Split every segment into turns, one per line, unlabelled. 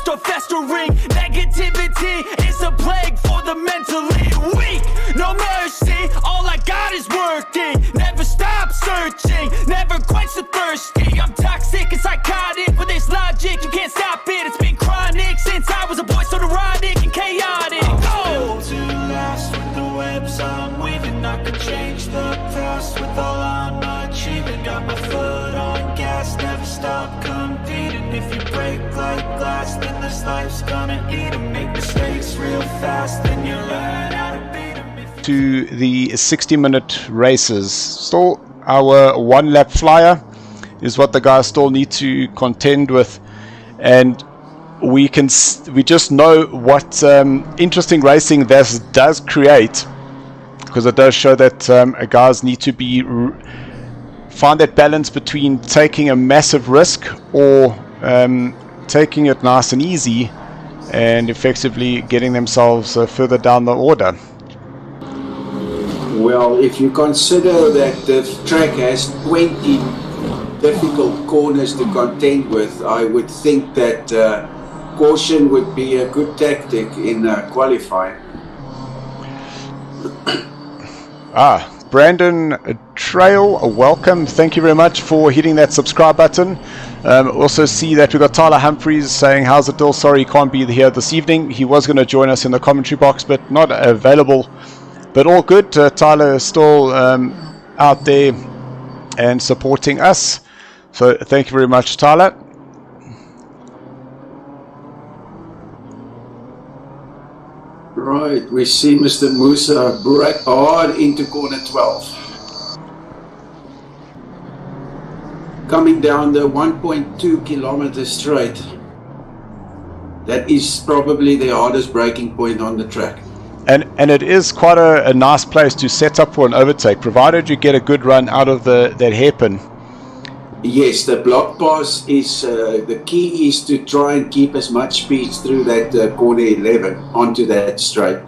start festering. Negativity is a plague for the mentally weak. No mercy, all I got is working. Never stop searching, never quench the thirsty. I'm toxic and psychotic, with this logic you can't stop it. It's been chronic since I was a boy, so neurotic and chaotic.
Built to last with the webs I'm weaving. I could change the past with all I'm achieving. Got my foot on gas, never stop competing. If you break like glass, then this life's gonna eat 'em. Make mistakes real fast, then you learn how to beat 'em.
To the 60-minute races. Still, our one-lap flyer is what the guys still need to contend with, and we just know what interesting racing this does create, because it does show that guys need to find that balance between taking a massive risk or taking it nice and easy and effectively getting themselves further down the order.
Well, if you consider that the track has 20 difficult corners to contend with, I would think that caution would be a good tactic in qualifying.
Brandon Trail, welcome. Thank you very much for hitting that subscribe button. Also see that we've got Tyler Humphreys saying, how's it, Dill? Sorry he can't be here this evening. He was going to join us in the commentary box, but not available. But all good. Tyler is still out there and supporting us. So thank you very much, Tyler.
Right, we see Mr. Musa break hard into corner 12. Coming down the 1.2 kilometer straight. That is probably the hardest braking point on the track.
And it is quite a nice place to set up for an overtake, provided you get a good run out of that hairpin.
Yes, the block pass is the key is to try and keep as much speed through that corner 11 onto that straight.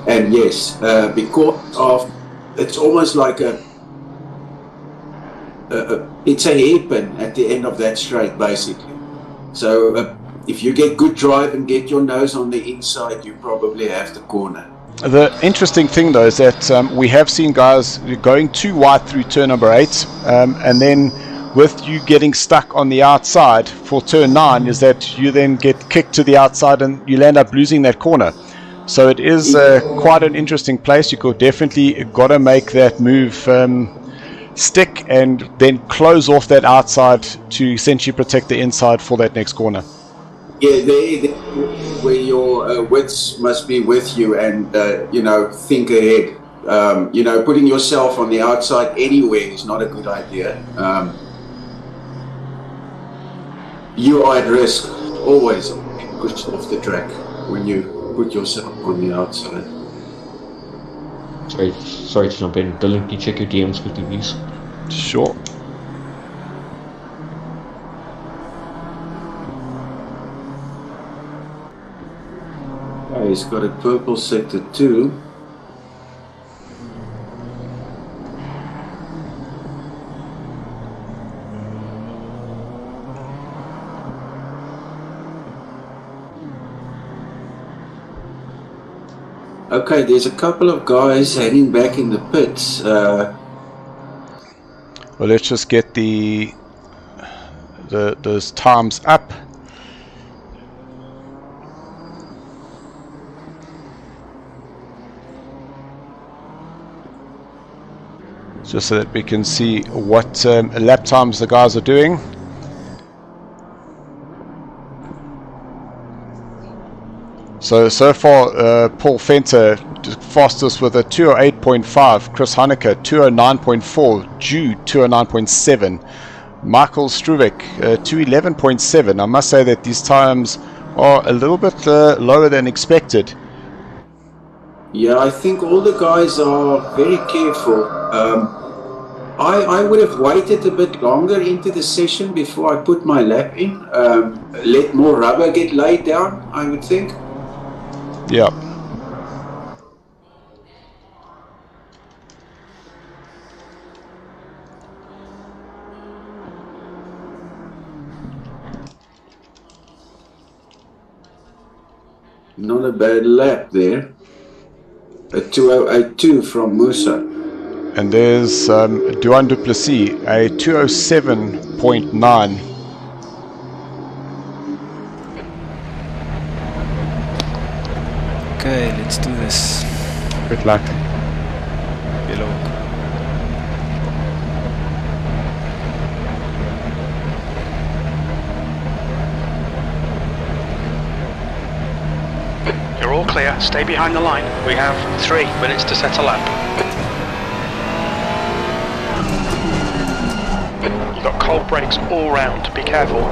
And yes, because of it's almost like it's a hairpin at the end of that straight, basically. So if you get good drive and get your nose on the inside, you probably have the corner.
The interesting thing though is that we have seen guys going too wide through turn number 8, and then with you getting stuck on the outside for turn 9 is that you then get kicked to the outside and you'll end up losing that corner. So it is quite an interesting place. You could definitely got to make that move stick and then close off that outside to essentially protect the inside for that next corner.
Yeah, where your wits must be with you, and think ahead. Putting yourself on the outside anywhere is not a good idea. You are at risk always being pushed off the track when you put yourself on the outside.
Sorry to jump in. Dylan, can you check your DMs quickly, please?
Sure.
He's got a purple sector 2. Okay, there's a couple of guys hanging back in the pits.
Well, let's just get those times up. Just so that we can see what lap times the guys are doing. So far, Paul Fenter fastest with a 2:08.5, Chris Haneke 2:09.4, Jude 2:09.7, Michael Struvic 2:11.7. I must say that these times are a little bit lower than expected.
Yeah, I think all the guys are very careful. I would have waited a bit longer into the session before I put my lap in. Let more rubber get laid down, I would think.
Yeah.
Not a bad lap there. A 2082 from Musa.
And there's Duan Duplessis, a 207.9.
Okay, let's do this.
Good luck.
Below.
You're all clear. Stay behind the line. We have 3 minutes to set a lap. You've got cold brakes all round. Be careful.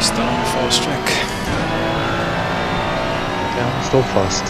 Still on the force track.
Yeah, still fast.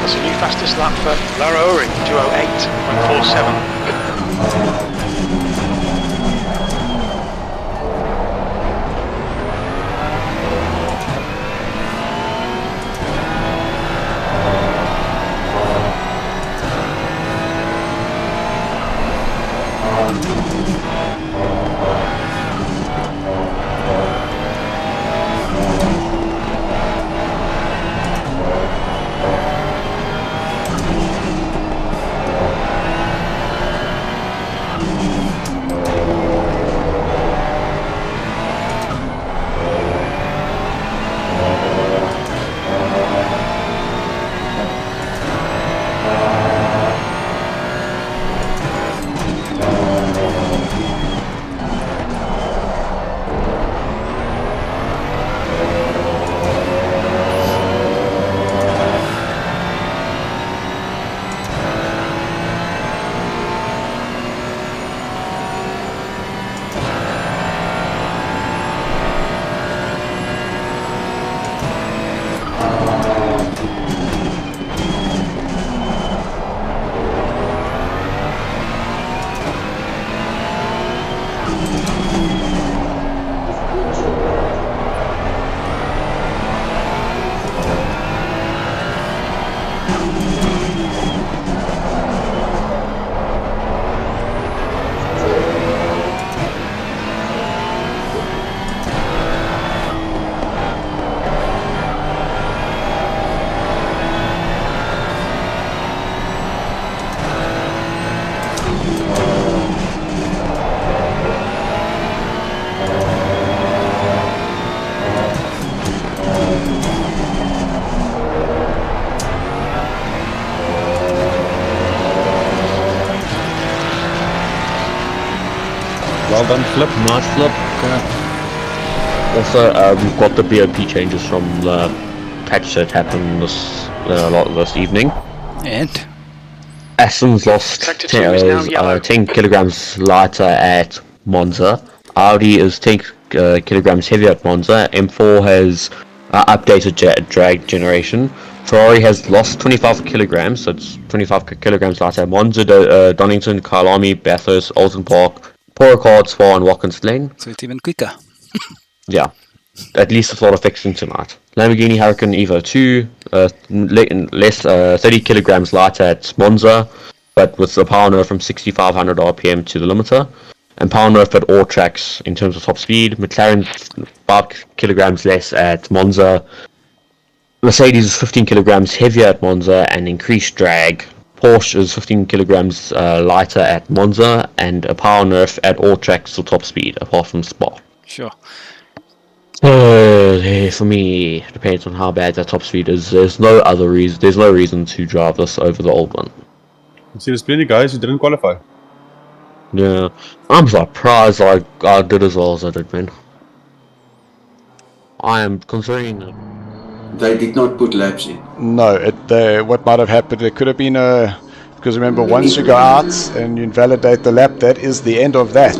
That's a new fastest lap for Lara Uring, 2:08.47. Well done, Flip. Nice Flip. Also, we've got the BOP changes from the patch that happened this evening.
And
Aston's lost
Sector 2 is now yellow.
10 kilograms lighter at Monza. Audi is 10 kilograms heavier at Monza. M4 has updated drag generation. Ferrari has lost 25 kilograms, so it's 25 kilograms lighter at Monza. Donington, Kyalami, Bathurst, Alton Park, Porricard, Spa and Watkins Glen.
so it's even quicker.
Yeah, at least a lot of fixing tonight. Lamborghini Huracan Evo 2, less 30 kilograms lighter at Monza, but with a power nerf from 6,500 RPM to the limiter, and power nerf at all tracks in terms of top speed. McLaren 5 kilograms less at Monza. Mercedes is 15 kilograms heavier at Monza and increased drag. Porsche is 15 kilograms lighter at Monza and a power nerf at all tracks to top speed apart from Spa.
Sure.
For me, it depends on how bad that top speed is. There's no reason to drive this over the old one.
See, there's plenty of guys who didn't qualify.
Yeah, I'm surprised I did as well as I did, man. I am considering it.
They did not put laps in.
No, what might have happened, it could have been because remember, once you go out and you invalidate the lap, that is the end of that.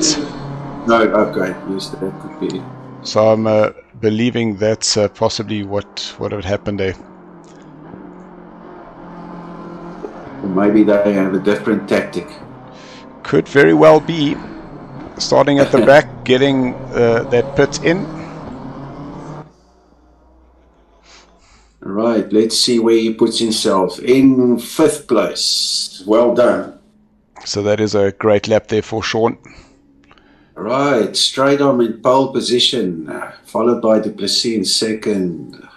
No, okay, yes, that could be it.
So I'm believing that's possibly what had happened there.
Maybe they have a different tactic.
Could very well be. Starting at the back, getting that pit in.
Right, let's see where he puts himself. In 5th place. Well done.
So that is a great lap there for Sean.
Right, straight on in pole position, followed by Du Plessis in 2nd.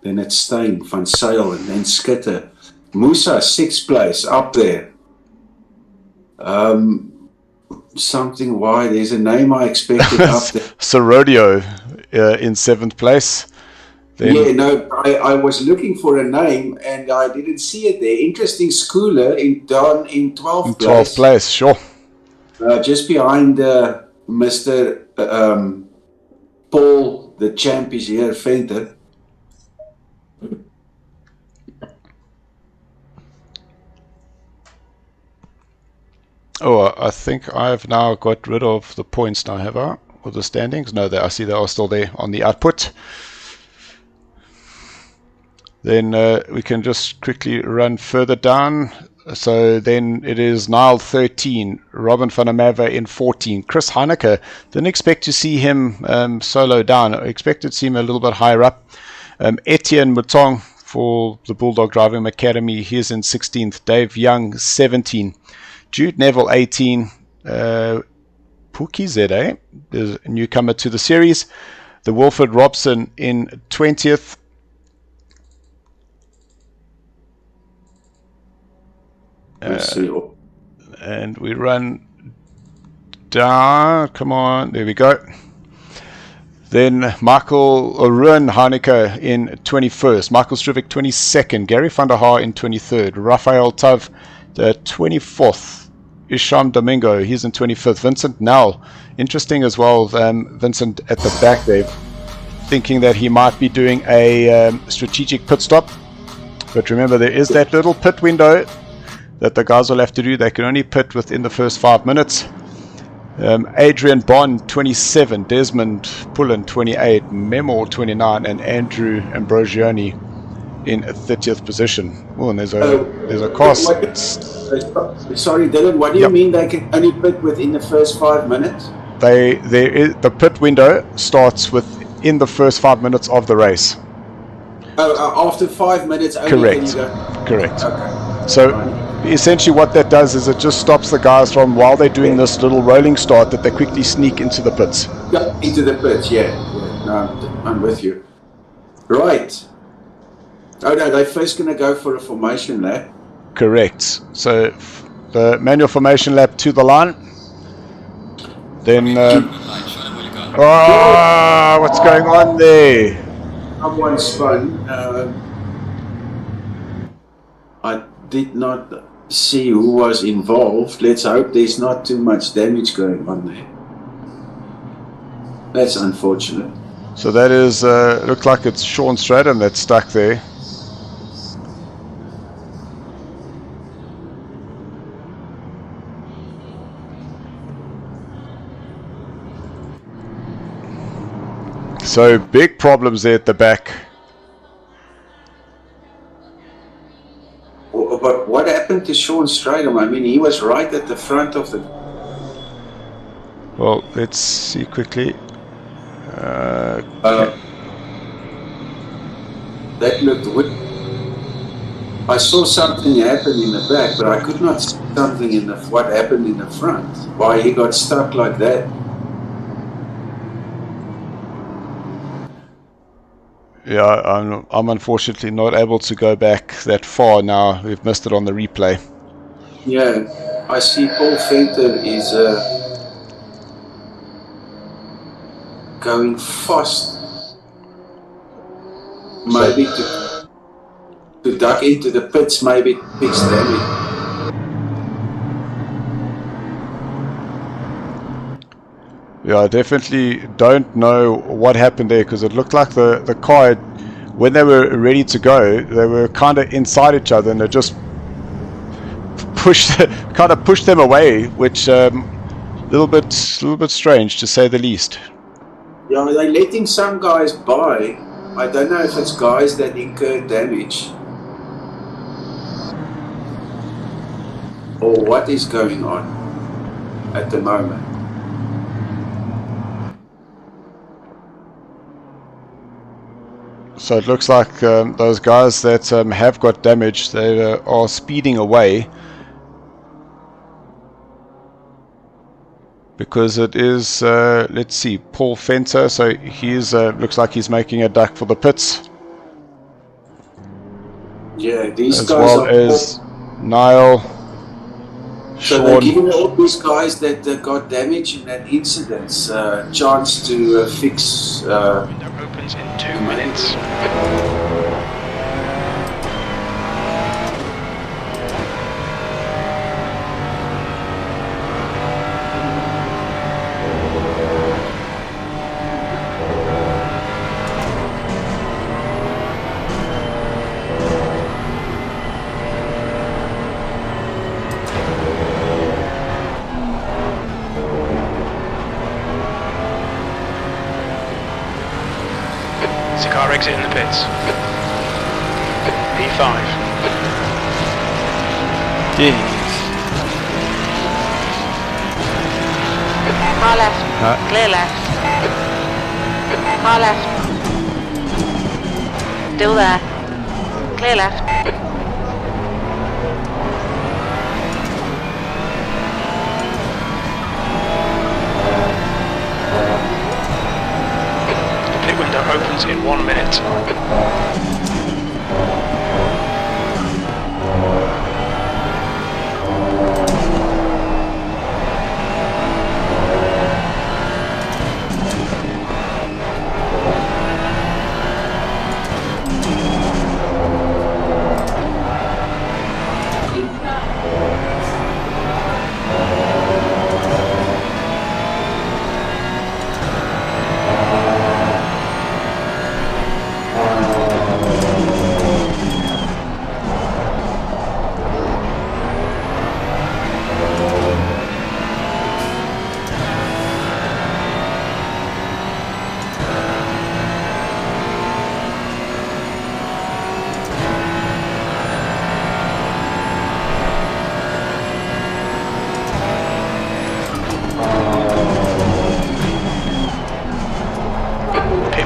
Then it's Steyn, Van Zyl, and then Skitter. Musa, 6th place, up there. Something why there's a name I expected up there.
Sorodio in 7th place. Then
Yeah, no, I was looking for a name and I didn't see it there. Interesting schooler down in 12th place.
12th place, sure.
Just behind Mr. Paul, the champ is here, Venter.
Oh, I think I've now got rid of the points now, have I? Or the standings? No, I see they are still there on the output. Then we can just quickly run further down. So then it is Niall 13, Robin van der Merwe in 14, Chris Heineke. Didn't expect to see him solo down. I expected to see him a little bit higher up. Etienne Mouton for the Bulldog Driving Academy, he's in 16th. Dave Young 17, Jude Neville 18, Pookie ZA is a newcomer to the series. The Wilfred Robson in 20th. And we run down. Come on, there we go. Then Michael Ruan Heineke in 21st. Michael Strivik 22nd. Gary van der Haar in 23rd. Rafael Tav 24th. Isham Domingo, he's in 25th. Vincent Nell, interesting as well. Vincent at the back there, thinking that he might be doing a strategic pit stop. But remember, there is that little pit window that the guys will have to do. They can only pit within the first 5 minutes. Adrian Bond 27, Desmond Pullen 28, Memor 29, and Andrew Ambrosioni in 30th position. Oh, and there's a cost.
Sorry, Dylan, what do you mean they can only pit within the first 5 minutes?
The pit window starts within the first 5 minutes of the race.
Oh, after 5 minutes only.
Correct.
Can you go?
Correct.
Okay.
So essentially what that does is it just stops the guys from, while they're doing this little rolling start, that they quickly sneak into the pits.
Yeah, into the pits, yeah. No, I'm with you. Right. Oh no, they're first going to go for a formation lap.
Correct. So the manual formation lap to the line. Then what's going on there?
Someone spun. I did not see who was involved. Let's hope there's not too much damage going on there. That's unfortunate.
So that is looked like it's Sean Stratton that's stuck there. So big problems there at the back.
But what happened to Sean Stradham? I mean, he was right at the front of the...
Well, let's see quickly.
That looked weird. I saw something happen in the back, but I could not see something in what happened in the front. Why he got stuck like that.
Yeah, I'm unfortunately not able to go back that far now. We've missed it on the replay.
Yeah, I see Paul Venter is going fast. Maybe to duck into the pits, maybe fix damage.
Yeah, I definitely don't know what happened there, because it looked like the car, when they were ready to go, they were kind of inside each other, and it just pushed them away, which little bit strange to say the least.
Yeah, they're letting some guys by. I don't know if it's guys that incurred damage or what is going on at the moment.
So it looks like those guys that have got damage, they are speeding away, because it is, let's see, Paul Venter, so he's looks like he's making a duck for the pits.
Yeah, these
as
guys
well
are...
as Niall,
So
Sean.
they're giving all these guys that got damage in that incident chance to fix...
Window opens in 2 minutes. Car exit in the pits. P5.
Jeez.
Car left. Clear left. Car left. Still there. Clear left.
Pit window opens in 1 minute.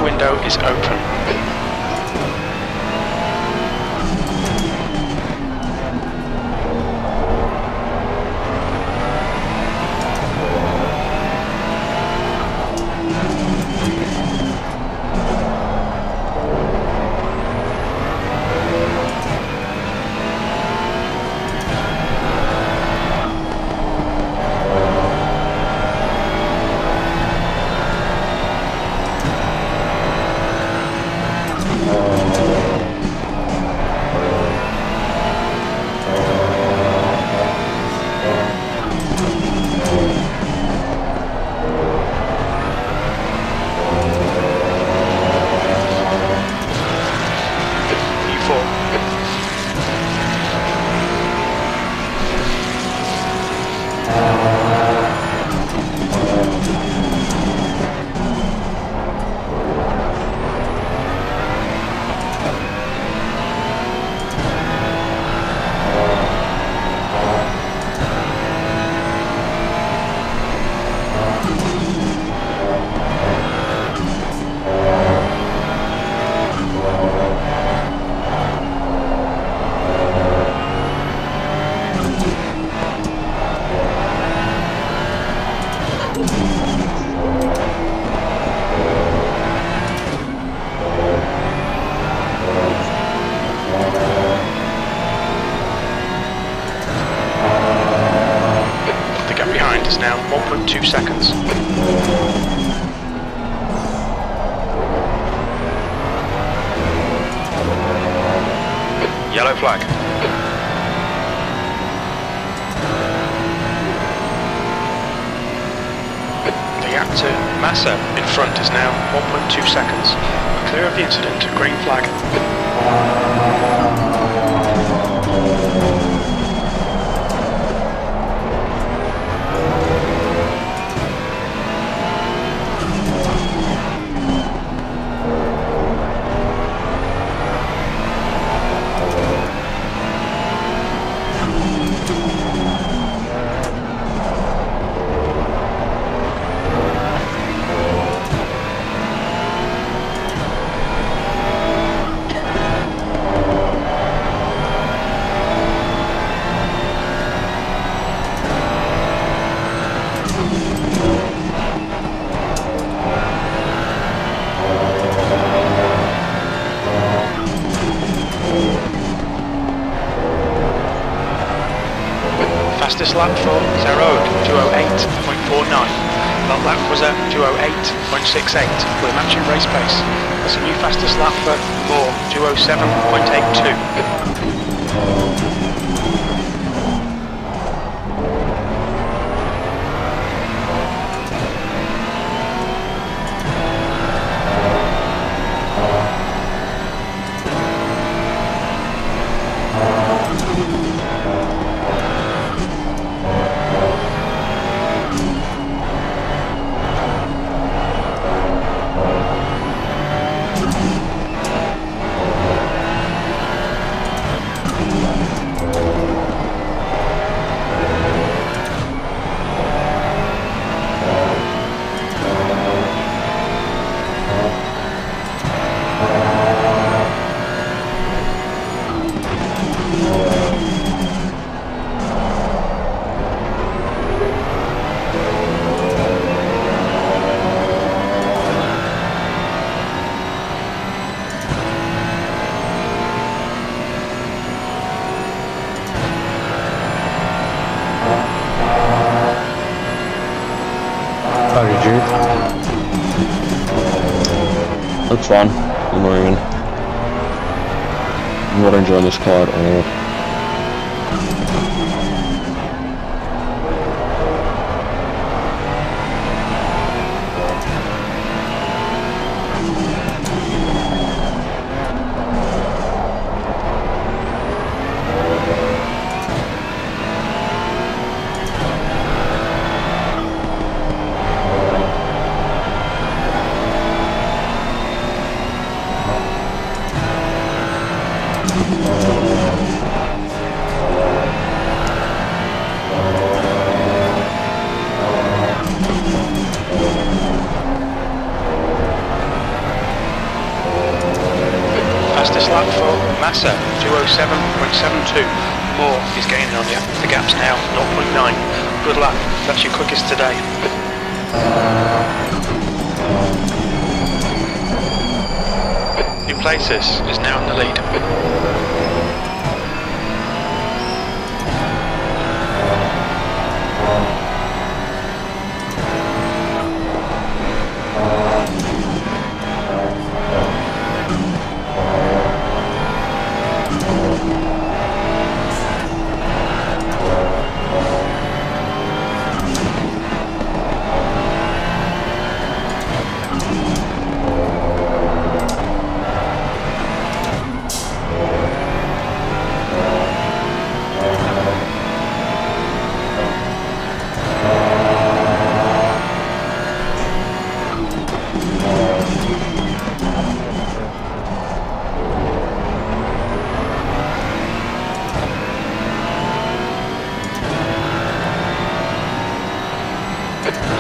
Window is open. Yellow flag. The gap to Massa in front is now 1.2 seconds. Clear of the incident, green flag. Fastest lap for Sarco, 208.49. That lap was at 208.68 with a matching race pace. That's a new fastest lap for Moore, 207.82.
Sorry, Jude. That's fine. I'm not even. I'm not enjoying this car at all.
Fastest lap for Massa, 207.72. Moore is gaining on you. The gap's now 0.9. Good lap. That's your quickest today. New Places is now in the lead.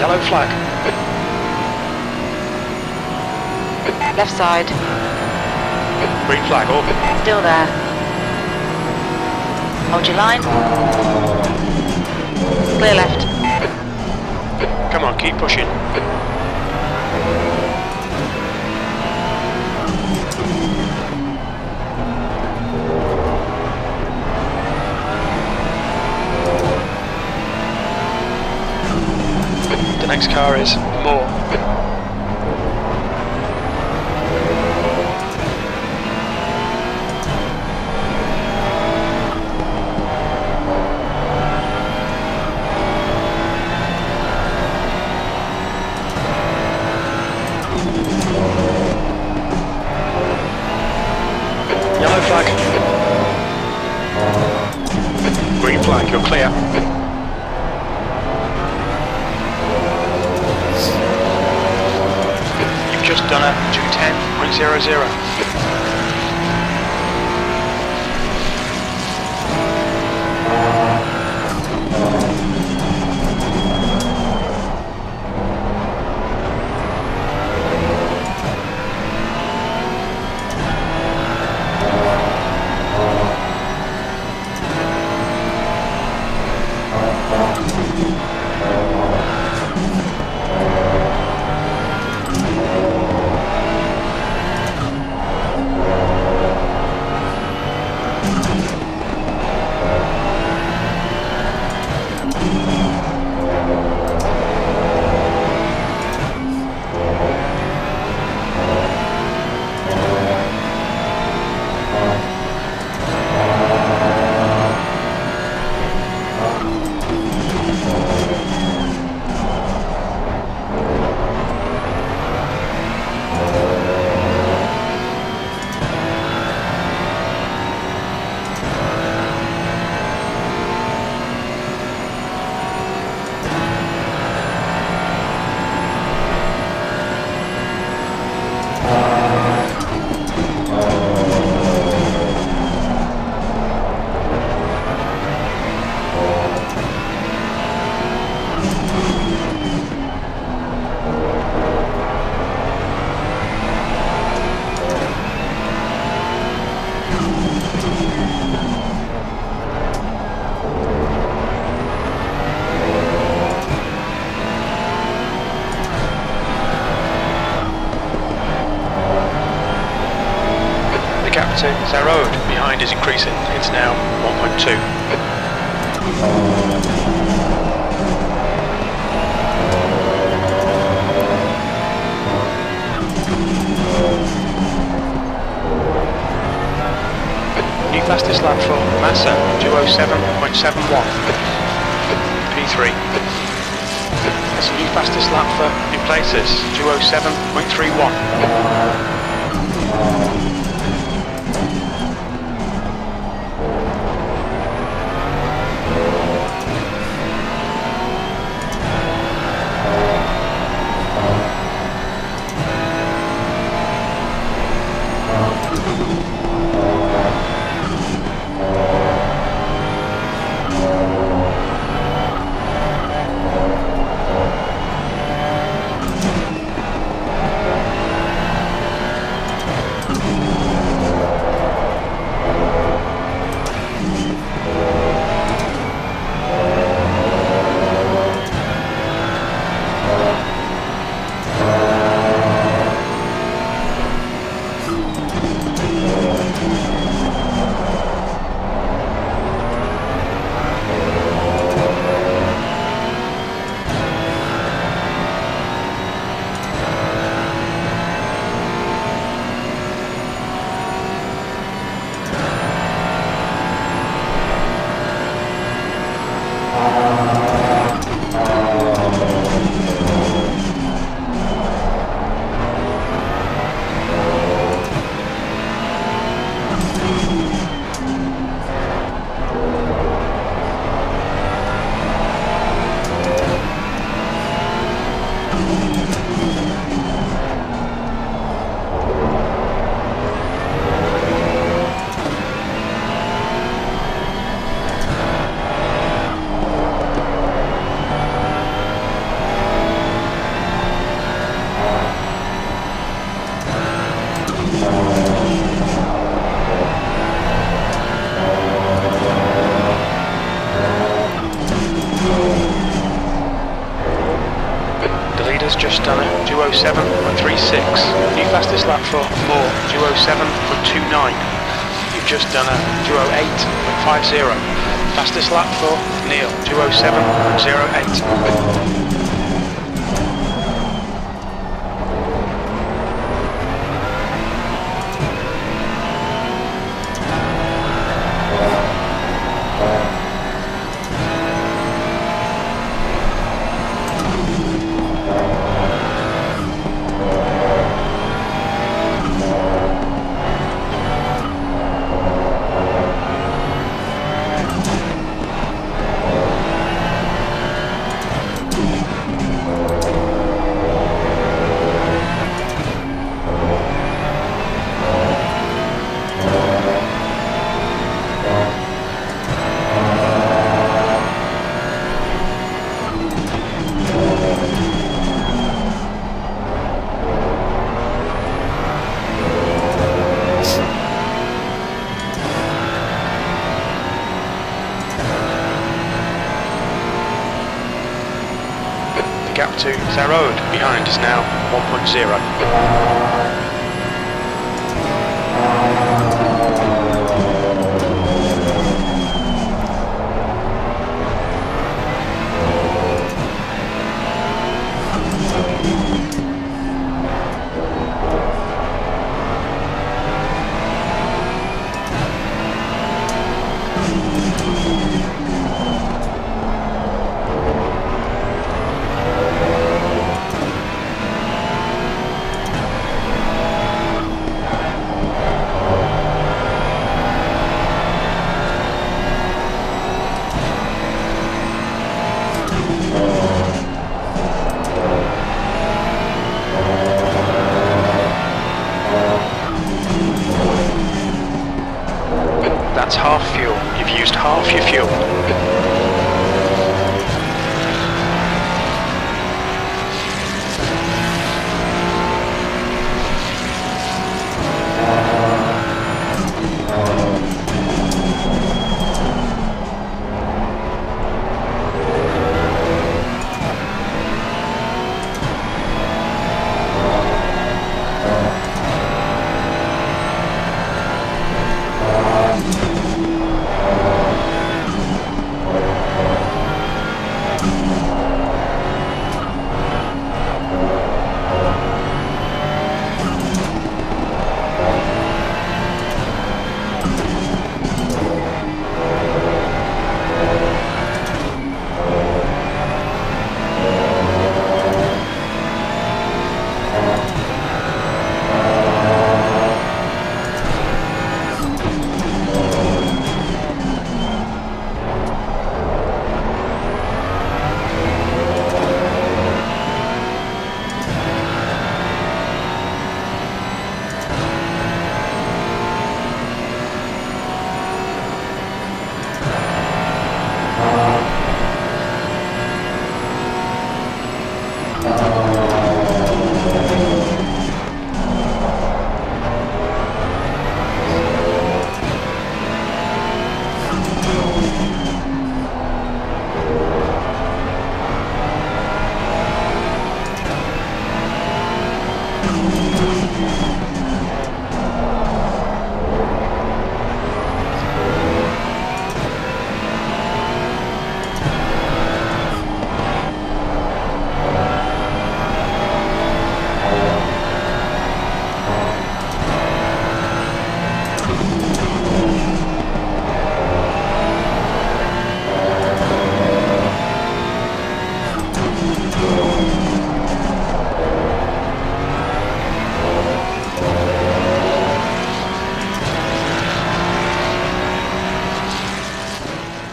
Yellow flag.
Left side.
Green flag, open.
Still there. Hold your line. Clear left.
Come on, keep pushing. The next car is Moore. flag. Green flag, you're clear. You've just done a 210.00. Gap to Sarco behind is increasing. It's now 1.2. New fastest lap for Massa, 207.71. P3. That's a new fastest lap for New Places, 207.31. Just done it, 207.36. New fastest lap for Moore, 207.29. You've just done a 208.50. Fastest lap for Neil, 207.08. gap to Sarco behind is now 1.0. That's half fuel. You've used half your fuel.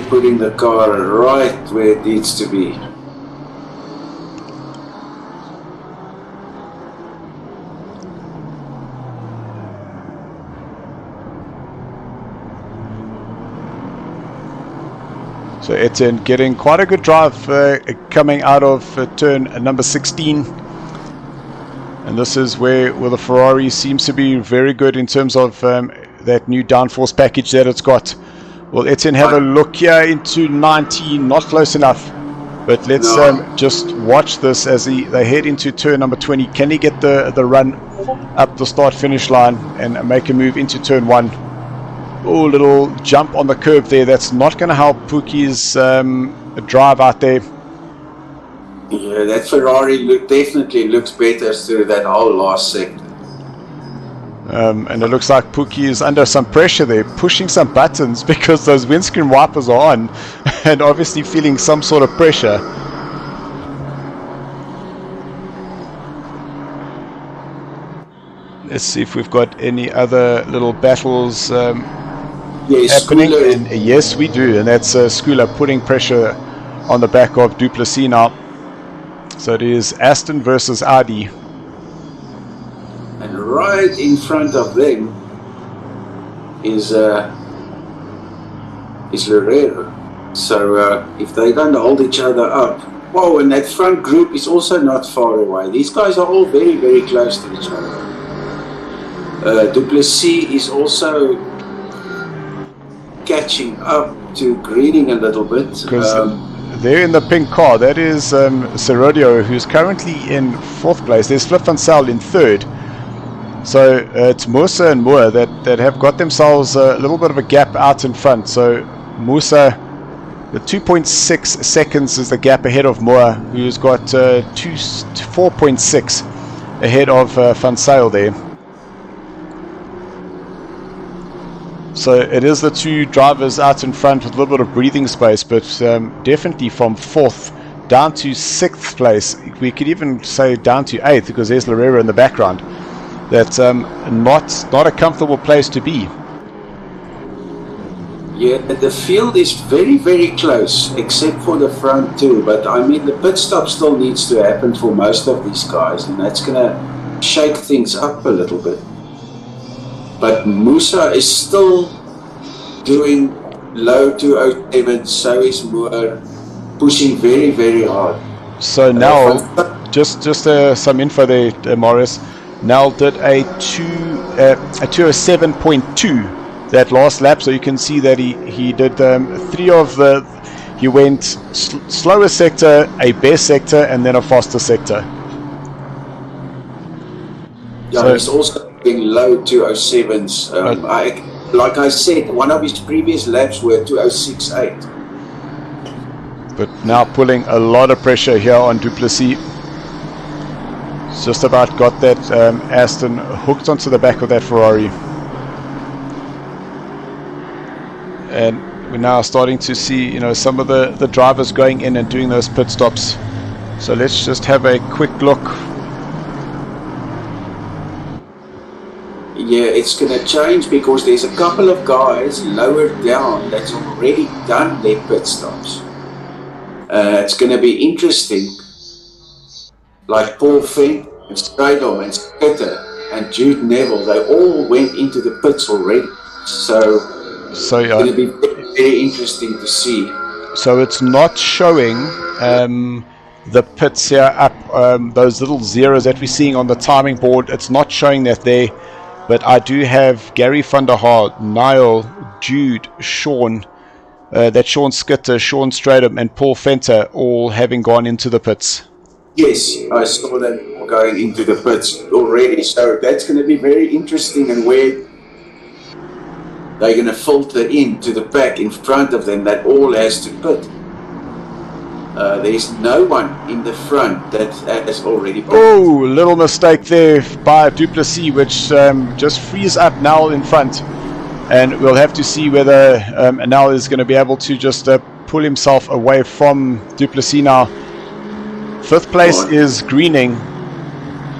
Putting the car right where it needs to be.
So Etienne getting quite a good drive coming out of turn number 16. And this is where the Ferrari seems to be very good in terms of that new downforce package that it's got. Well, Etienne, have a look here into 19, not close enough. But let's just watch this as they head into turn number 20. Can he get the run up the start-finish line and make a move into turn 1? Oh, little jump on the curb there. That's not going to help Pookie's drive out there.
Yeah, that Ferrari definitely looks better through that whole last sector.
And it looks like Pookie is under some pressure there, pushing some buttons because those windscreen wipers are on and obviously feeling some sort of pressure. Let's see if we've got any other little battles happening. And yes, we do. And that's Skula putting pressure on the back of Duplessis now. So it is Aston versus Audi.
And right in front of them is Loureiro. So if they're going to hold each other up, whoa! And that front group is also not far away. These guys are all very, very close to each other. Duplessis is also catching up to Greening a little bit.
Because there in the pink car, that is Serodio, who's currently in 4th place. There's Flip van Zyl in 3rd. So it's Musa and Moore that have got themselves a little bit of a gap out in front. So Musa, the 2.6 seconds is the gap ahead of Moore, who's got 4.6 ahead of Van Zyl there. So it is the two drivers out in front with a little bit of breathing space, but definitely from 4th down to 6th place. We could even say down to 8th, because there's Lorero in the background. That's not a comfortable place to be.
Yeah, the field is very, very close, except for the front two. But I mean, the pit stop still needs to happen for most of these guys, and that's going to shake things up a little bit. But Musa is still doing low 207, so is Moore, pushing very, very hard.
So now, just some info there, Morris. Nell did a 207.2 that last lap, so you can see that he did he went slower sector, a best sector, and then a faster sector.
Yeah, so he's also doing low 207s. Like I said, one of his previous laps were 206.8.
But now pulling a lot of pressure here on Duplessis. Just about got that Aston hooked onto the back of that Ferrari. And we're now starting to see, some of the drivers going in and doing those pit stops. So let's just have a quick look.
Yeah, it's going to change because there's a couple of guys lower down that's already done their pit stops. It's going to be interesting. Like Paul Fink and Stradom and Cota and Jude Neville, they all went into the pits already. So it's going to be very, very interesting to see.
So it's not showing the pits here up, those little zeros that we're seeing on the timing board. It's not showing that there. But I do have Gary van der Haar, Niall, Jude, Sean, Sean Skitter, Sean Stradom and Paul Fenter all having gone into the pits.
Yes, I saw them going into the pits already, so that's going to be very interesting, and where they're going to filter into the pack in front of them that all has to pit. There's no one in the front that has already pit.
Oh, little mistake there by Duplessis, which just frees up Nell in front, and we'll have to see whether Nell is going to be able to just pull himself away from Duplessis now. 5th place is Greening,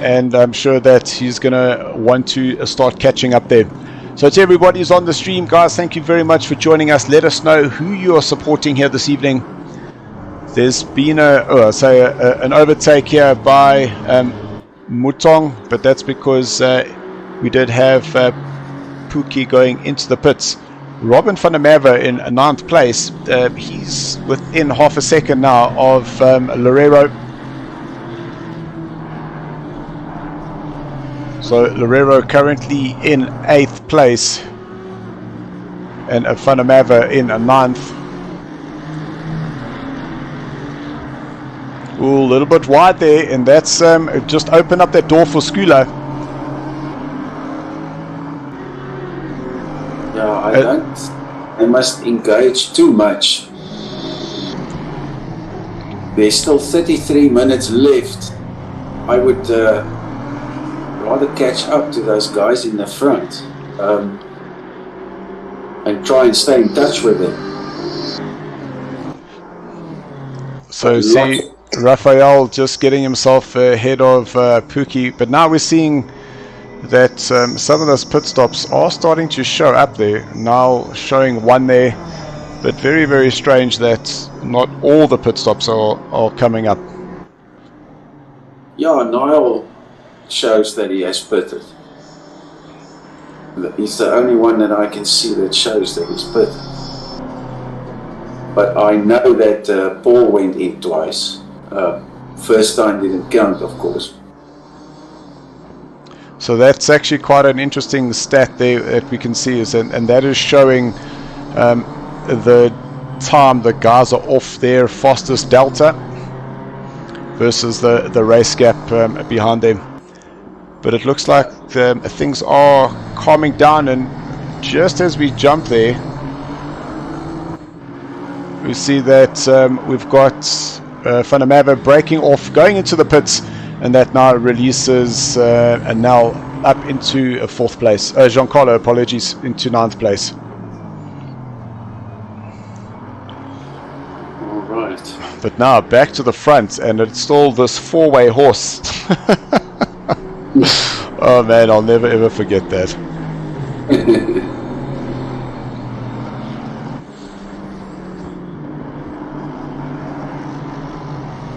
and I'm sure that he's going to want to start catching up there. So to everybody who's on the stream, guys, thank you very much for joining us. Let us know who you are supporting here this evening. There's been an overtake here by Mutong, but that's because we did have Pookie going into the pits. Robin van der Merwe in 9th place. He's within half a second now of Lorero. So Lorero currently in 8th place, and van der Merwe in 9th. Ooh, a little bit wide there, and that's just opened up that door for Skula.
Yeah, I must engage too much. There's still 33 minutes left. I would rather catch up to those guys in the front and try and stay in touch with them.
So see Raphael just getting himself ahead of Pookie, but now we're seeing that some of those pit stops are starting to show up there. Now showing one there, but very, very strange that not all the pit stops are coming up.
Yeah, Niall shows that he has pitted. He's the only one that I can see that shows that he's pitted. But I know that Paul went in twice. First time didn't count, of course.
So that's actually quite an interesting stat there that we can see, and that is showing the time the guys are off their fastest delta versus the race gap behind them. But it looks like things are calming down, and just as we jump there, we see that we've got Van der Merwe breaking off, going into the pits, and that now releases Nel up into 4th place. Giancarlo, apologies, into 9th place.
All right.
But now back to the front, and it's still this 4-way horse. Oh man, I'll never ever forget that.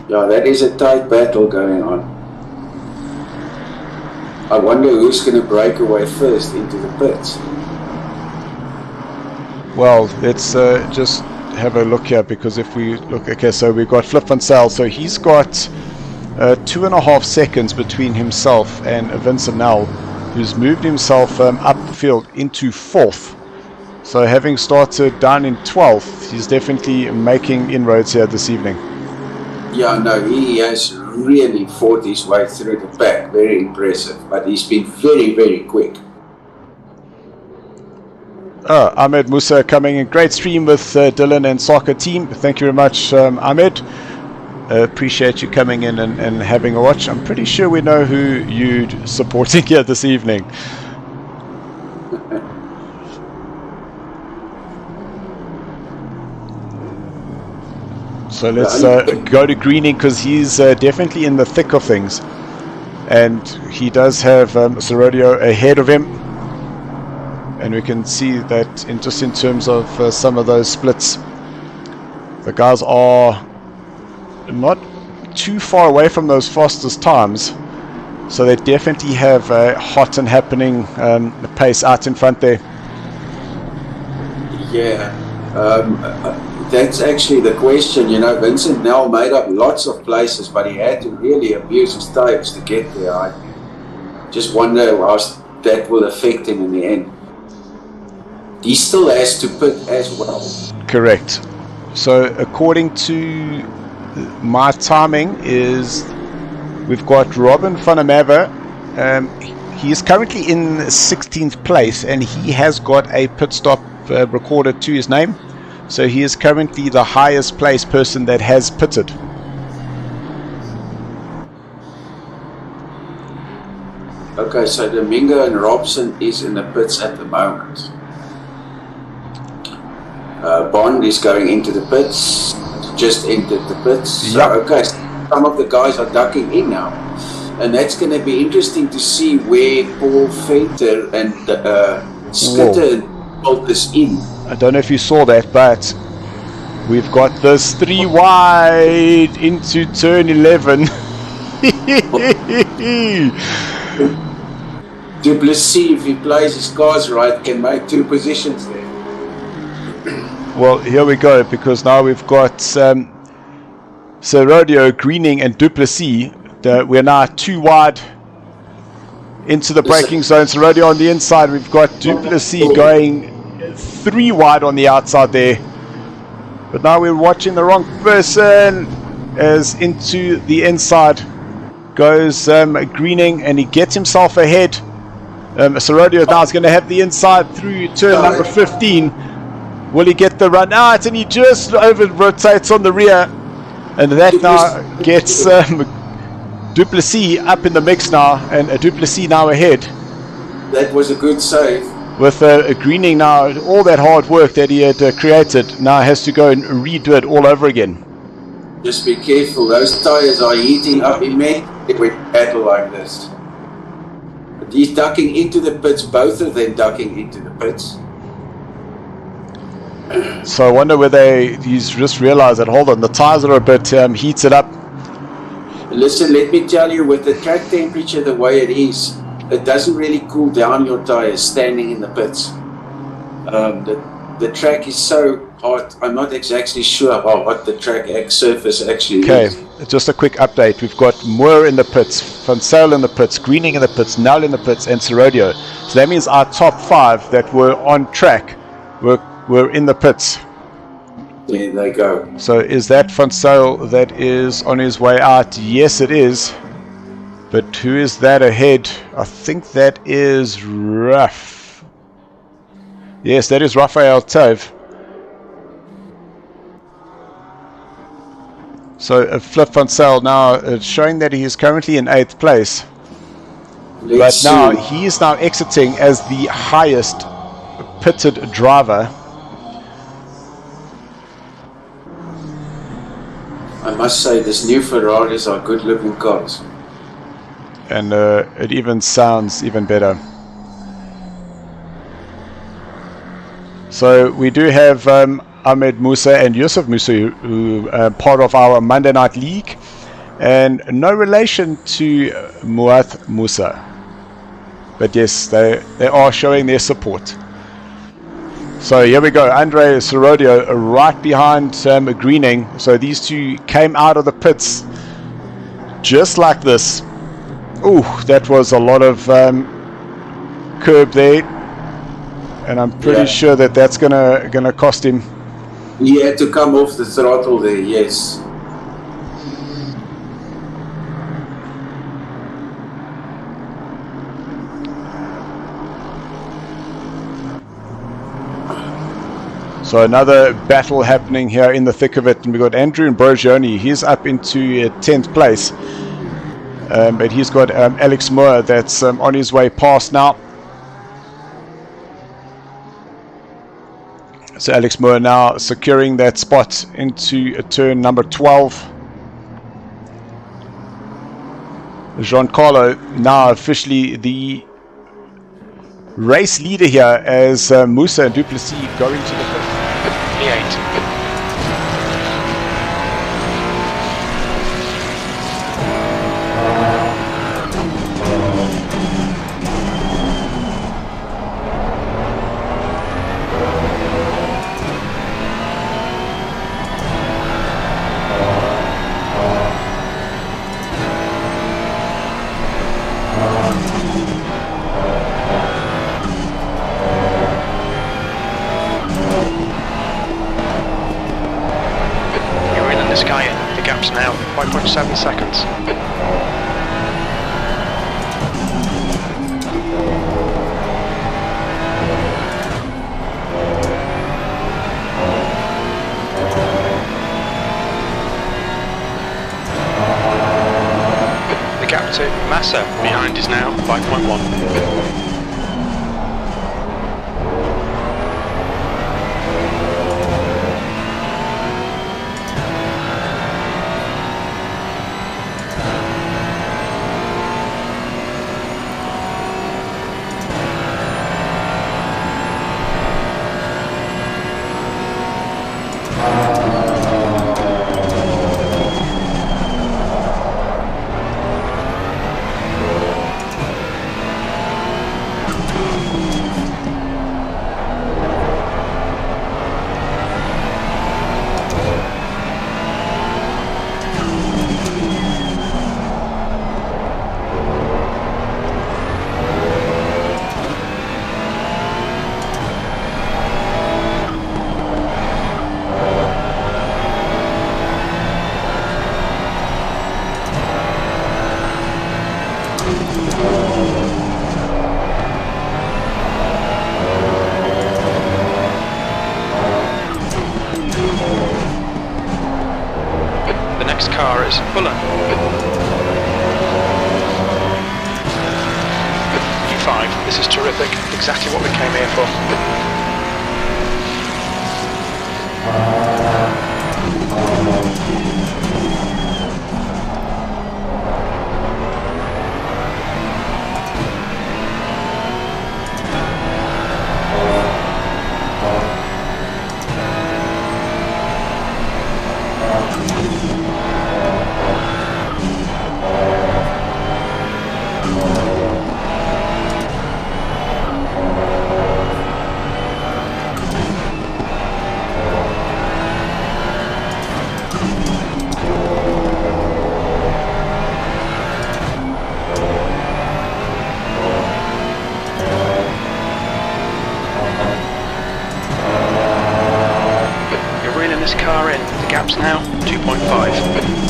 Yeah, that is a tight battle going on. I wonder who's going to break away first into the pits.
Well, let's just have a look here, because if we look, okay, so we've got Flip van Zyl, so he's got 2.5 seconds between himself and Vincent Nel, who's moved himself upfield into 4th. So having started down in 12th, he's definitely making inroads here this evening.
Yeah, no, he has really fought his way through the pack. Very impressive, but he's been very, very quick.
Ahmed Musa coming in. Great stream with Dylan and Sarco team. Thank you very much, Ahmed. Appreciate you coming in and having a watch. I'm pretty sure we know who you're supporting here this evening. So let's go to Greening, because he's definitely in the thick of things, and he does have Serodio ahead of him, and we can see that in just in terms of some of those splits, the guys are not too far away from those fastest times, so they definitely have a hot and happening pace out in front there.
Yeah, that's actually the question. You know, Vincent Nel made up lots of places, but he had to really abuse his tires to get there. I just wonder how that will affect him in the end. He still has to pit as well.
Correct. So according to my timing is, we've got Robin van der Merwe. He is currently in 16th place, and he has got a pit stop recorded to his name. So he is currently the highest placed person that has pitted.
Okay, so Domingo and Robson is in the pits at the moment. Bond is going into the pits, just entered the pits. So, okay, some of the guys are ducking in now. And that's going to be interesting to see where Paul Venter and Skitter pulled this in.
I don't know if you saw that, but we've got this 3 wide into turn 11.
Duplessis, if he plays his cards right, can make 2 positions there.
Well, here we go, because now we've got Serodio, Greening and Duplessis. We're now 2 wide into the braking zone. Serodio on the inside. We've got Duplessis going 3 wide on the outside there. But now we're watching the wrong person, as into the inside goes Greening, and he gets himself ahead. Serodio now is going to have the inside through turn number 15. Will he get the run out? And he just over rotates on the rear, and that now gets Duplessis up in the mix now, and Duplessis now ahead.
That was a good save.
With Greening now, all that hard work that he had created now has to go and redo it all over again.
Just be careful, those tires are heating up immediately with battle like this. But he's ducking into the pits, both of them ducking into the pits.
So I wonder whether he's just realized that, hold on, the tires are a bit heated up.
Listen, let me tell you, with the track temperature the way it is, it doesn't really cool down your tires standing in the pits. The track is so hot. I'm not exactly sure how hot the track surface actually is.
Okay, just a quick update. We've got Moore in the pits, Van Zyl in the pits, Greening in the pits, Nel in the pits, and Serodio. So that means our top 5 that were on track were in the pits.
There they go.
So is that Fonsale that is on his way out? Yes, it is. But who is that ahead? I think that is Ruff. Yes, that is Raphael Tove. So Flip Fonsale now showing that he is currently in 8th place.
Let's
But now
see.
he is now exiting as the highest pitted driver.
I must say, this new Ferraris are good looking cars.
And it even sounds even better. So we do have Ahmed Musa and Yusuf Musa who are part of our Monday Night League, and no relation to Muath Musa, but yes, they are showing their support. So here we go, Andre Sorodio right behind Greening. So these two came out of the pits just like this. Ooh, that was a lot of curb there, and I'm pretty sure that that's gonna cost him.
He had to come off the throttle there, yes.
So another battle happening here in the thick of it, and we've got Andrew Ambrosioni. He's up into 10th place, but he's got Alex Moore that's on his way past now. So Alex Moore now securing that spot into turn number 12. Giancarlo now officially the race leader here as Musa and Duplessis going to the fifth.
P8. Now 5.7 seconds. The gap to Massa behind is now 5.1. Car is Fuller. E5, this is terrific, exactly what we came here for. this car in. The gap's now 2.5.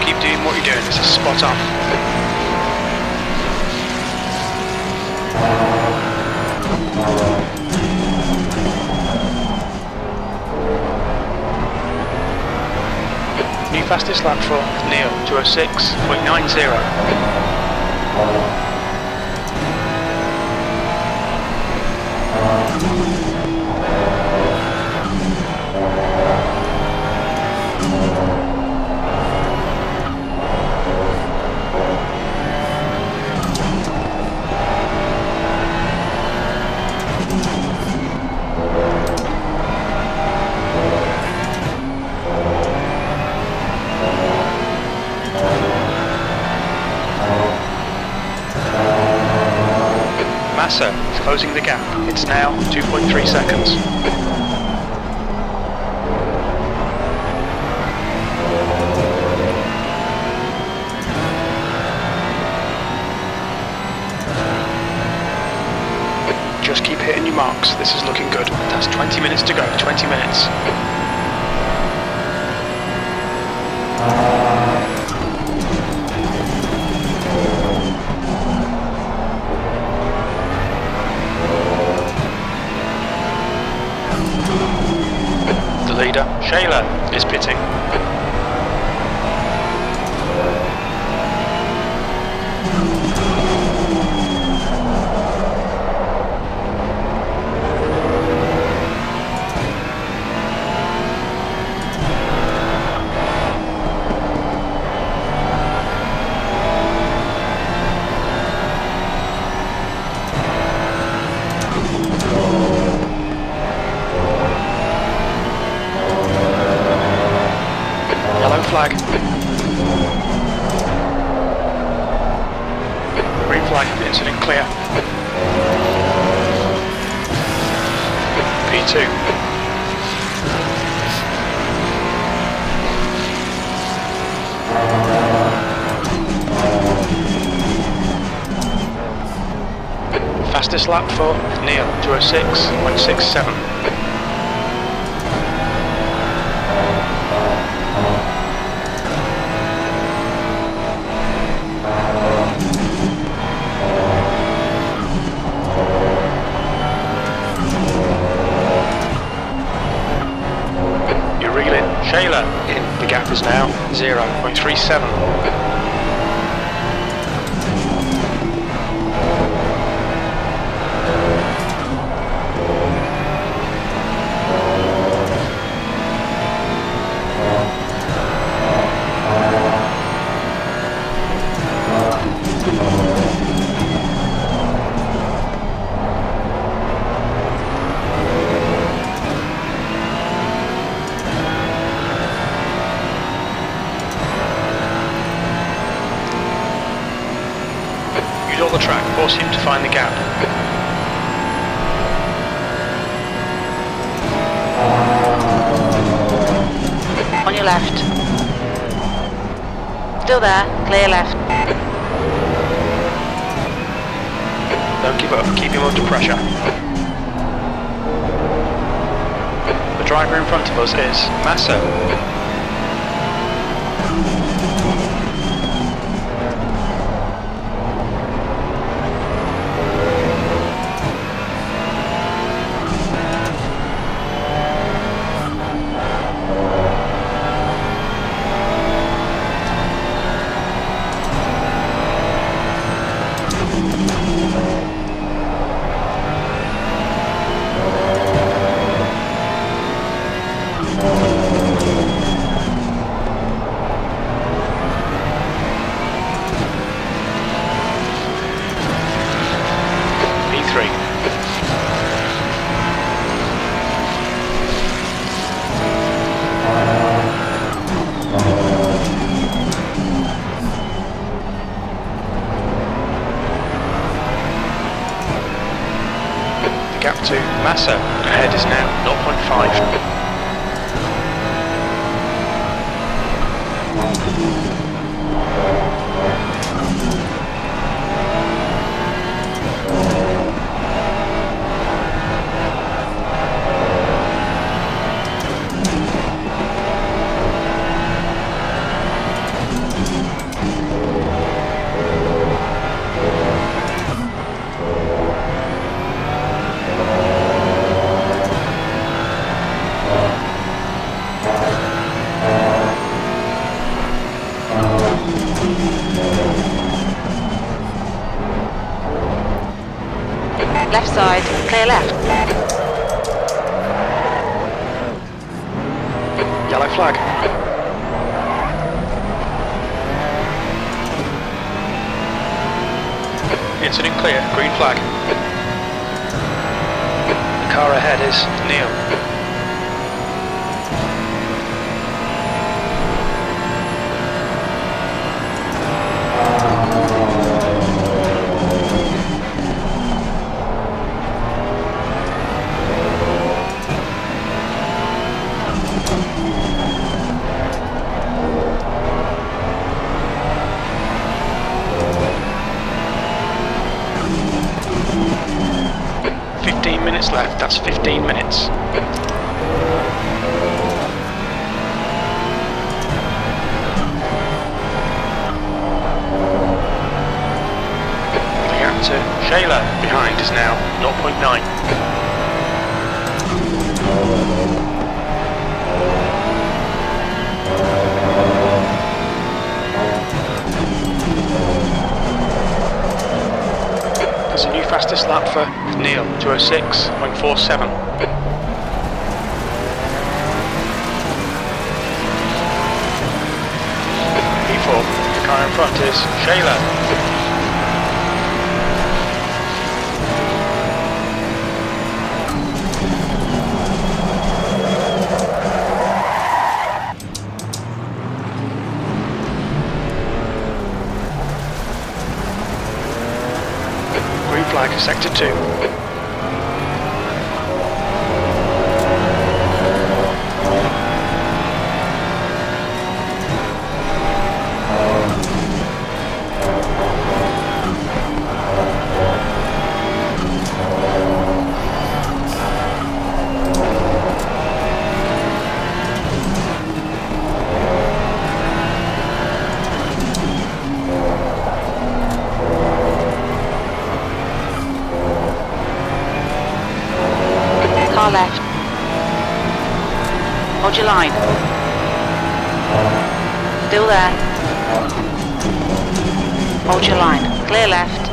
Keep doing what you're doing, this is spot on. New fastest lap for Neil, 206.90. Massa is closing the gap. It's now 2.3 seconds. Just keep hitting your marks. This is looking good. That's 20 minutes to go. 20 minutes. Leader, Shayla, is pitting. Flag. Green flag, incident clear. P2. Fastest lap for Neil, 206.67. Shayla in. The gap is now 0.37. Use all the track, force him to find the gap.
On your left. Still there, clear left.
Don't give up, keep him under pressure. The driver in front of us is Massa. Gap to Massa ahead is now 0.5.
Left side, clear left.
Yellow flag. Incident clear, green flag. The car ahead is Neil. Minutes left, that's 15 minutes. The gap to Shayla behind is now 0.9. That's a new fastest lap for Neil, 206.47. P4, the car in front is Shayla. Green flag, sector 2.
Car left. Hold your line. Still there. Hold your line. Clear left.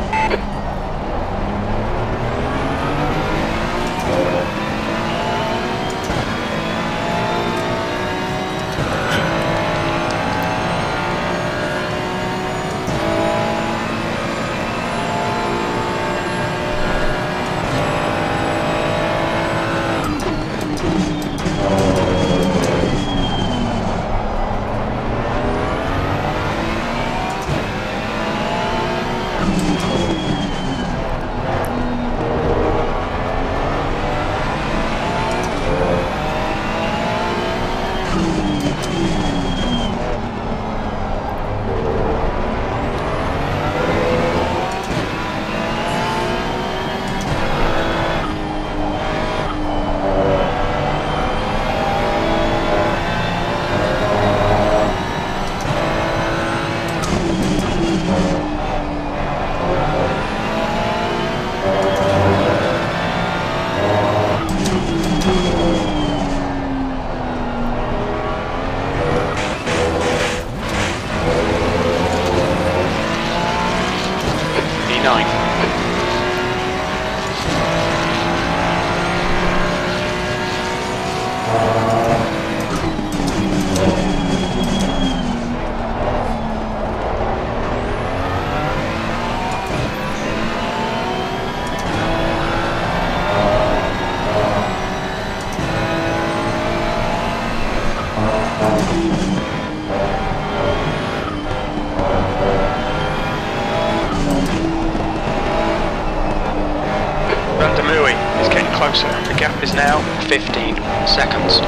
15 seconds.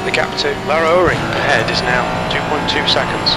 The gap to Larouri ahead is now 2.2 seconds.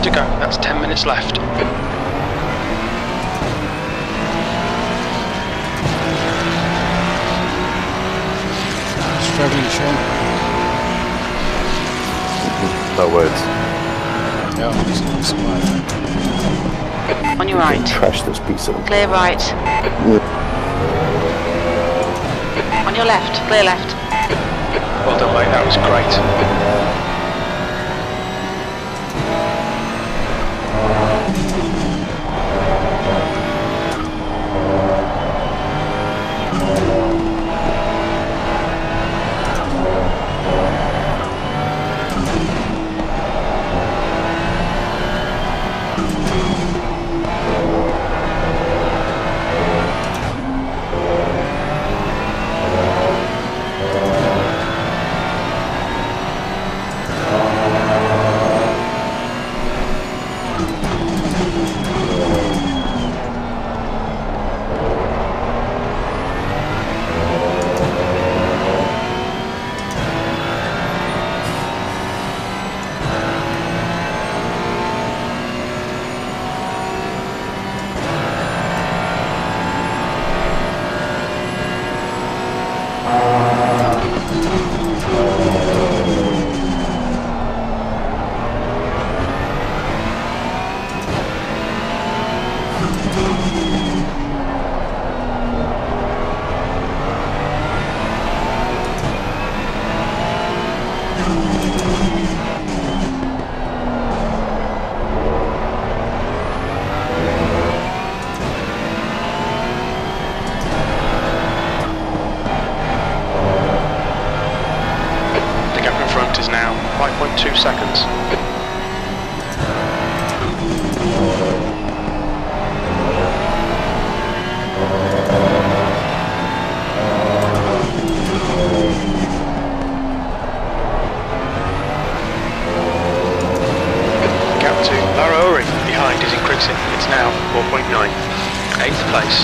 To go, that's 10 minutes left.
Struggling, Sean.
No words.
Yeah, it's survive.
On your right.
Trash this piece of.
Clear right. On your left. Clear left.
Well done, mate, that was great. Is now 5.2 seconds. Gap to Larouri behind is increasing. It's now 4.9. 8th place.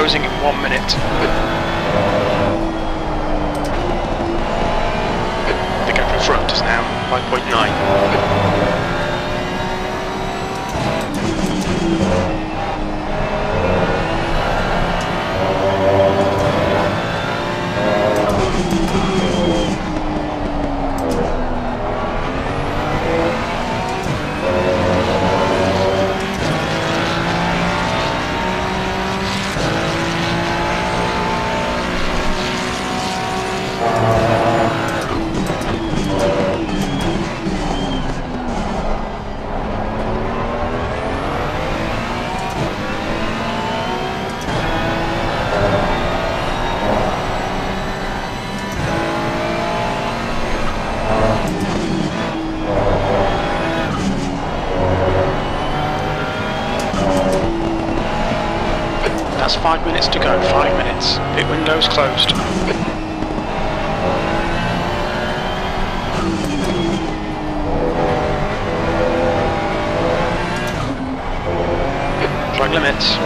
closing in 1 minute. The gap in front is now 5.9. That's 5 minutes to go, 5 minutes. Pit window's closed. Track limits.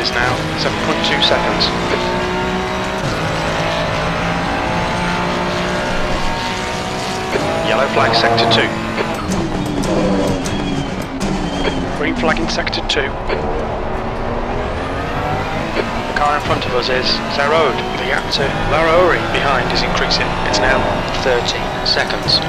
Is now 7.2 seconds. Yellow flag sector 2. Green flag in sector 2. The car in front of us is Sarco. The gap to Larori behind is increasing. It's now 13 seconds.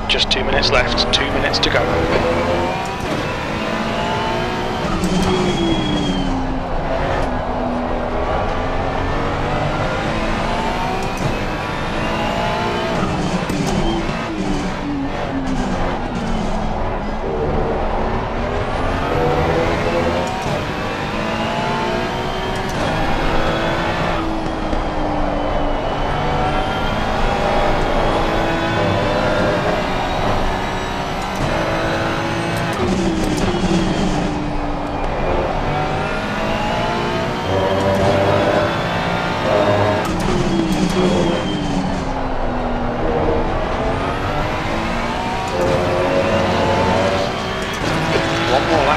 Just 2 minutes left, 2 minutes to go.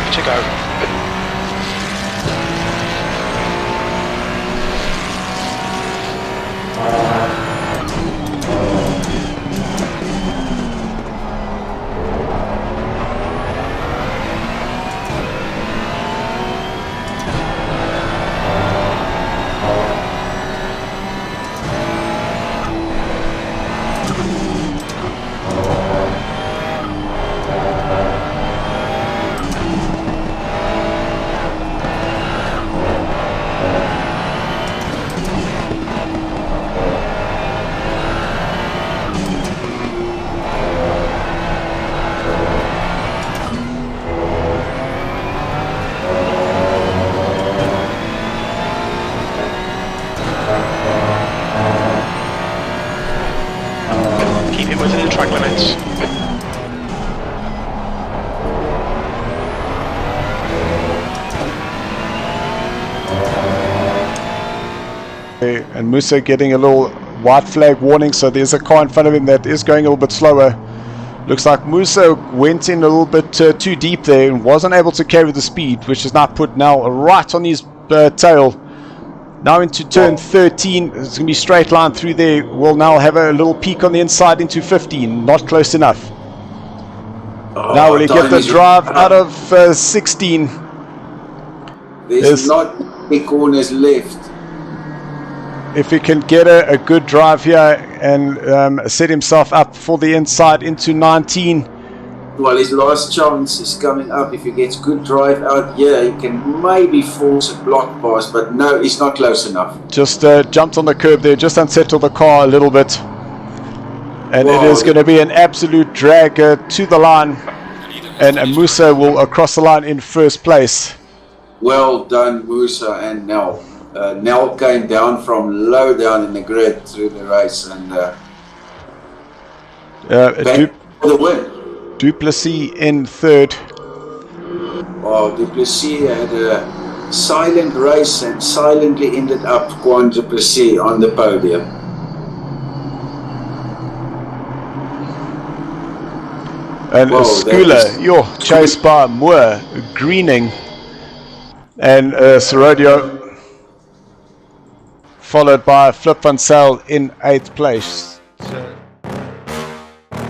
To go.
And Musa getting a little white flag warning, so there's a car in front of him that is going a little bit slower. Looks like Musa went in a little bit too deep there and wasn't able to carry the speed, which is now put right on his tail. Now into turn 13, it's going to be straight line through there. We'll now have a little peak on the inside into 15, not close enough. Now will he get the drive out of 16?
There's not big corners left.
If he can get a good drive here and set himself up for the inside into 19.
Well, his last chance is coming up. If he gets good drive out here, he can maybe force a block pass, but no, he's not close enough.
Just jumped on the curb there, just unsettled the car a little bit. And it is going to be an absolute drag to the line. And Musa will cross the line in first place.
Well done, Musa and Nel. Nel came down from low down in the grid through the race and back for the win.
Duplessis in third.
Oh, Duplessis had a silent race and silently ended up Quan Duplessis on the podium.
And Skula, chased by Moore, Greening, and Serodio, followed by Flip van Zyl in 8th place.